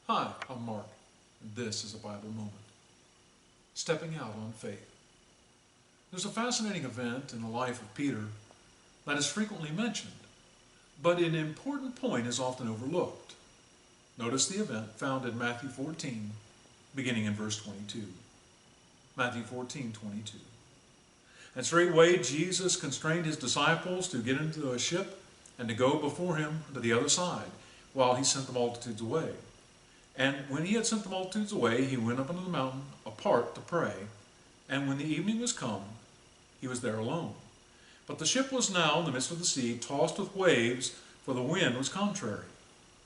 Hi, I'm Mark, and this is a Bible Moment. Stepping out on faith. There's a fascinating event in the life of Peter that is frequently mentioned, but an important point is often overlooked. Notice the event found in Matthew 14, beginning in verse 22. Matthew 14:22. And straightway Jesus constrained his disciples to get into a ship and to go before him to the other side, while he sent the multitudes away. And when he had sent the multitudes away, he went up into the mountain apart to pray. And when the evening was come, he was there alone. But the ship was now in the midst of the sea, tossed with waves, for the wind was contrary.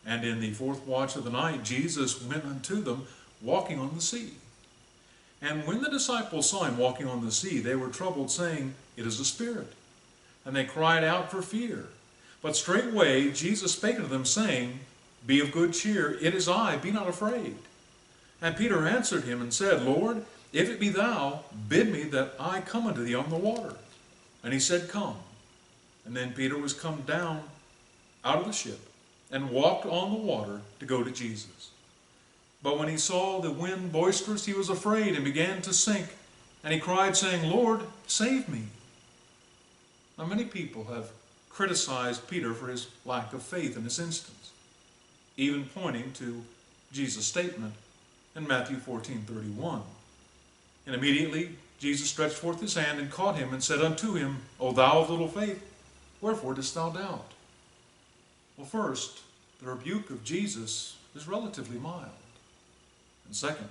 And in the fourth watch of the night, Jesus went unto them, walking on the sea. And when the disciples saw him walking on the sea, they were troubled, saying, It is a spirit. And they cried out for fear. But straightway Jesus spake unto them, saying, Be of good cheer, it is I, be not afraid. And Peter answered him and said, Lord, if it be thou, bid me that I come unto thee on the water. And he said, Come. And then Peter was come down out of the ship, and walked on the water to go to Jesus. But when he saw the wind boisterous, he was afraid, and began to sink. And he cried, saying, Lord, save me. Now many people have criticized Peter for his lack of faith in this instance, even pointing to Jesus' statement in Matthew 14:31. And immediately Jesus stretched forth his hand and caught him and said unto him, O thou of little faith, wherefore dost thou doubt? Well, first, the rebuke of Jesus is relatively mild. And second,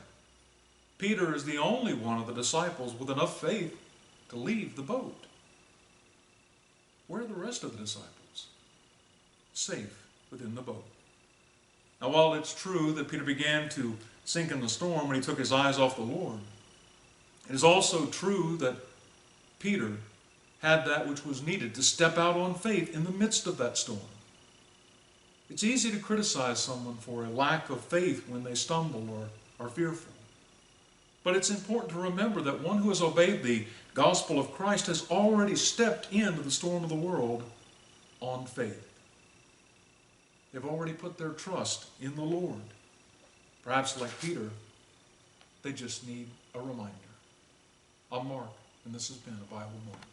Peter is the only one of the disciples with enough faith to leave the boat. Where are the rest of the disciples? Safe within the boat. Now, while it's true that Peter began to sink in the storm when he took his eyes off the Lord, it is also true that Peter had that which was needed to step out on faith in the midst of that storm. It's easy to criticize someone for a lack of faith when they stumble or are fearful. But it's important to remember that one who has obeyed the gospel of Christ has already stepped into the storm of the world on faith. They've already put their trust in the Lord. Perhaps like Peter, they just need a reminder. I'm Mark, and this has been a Bible Moment.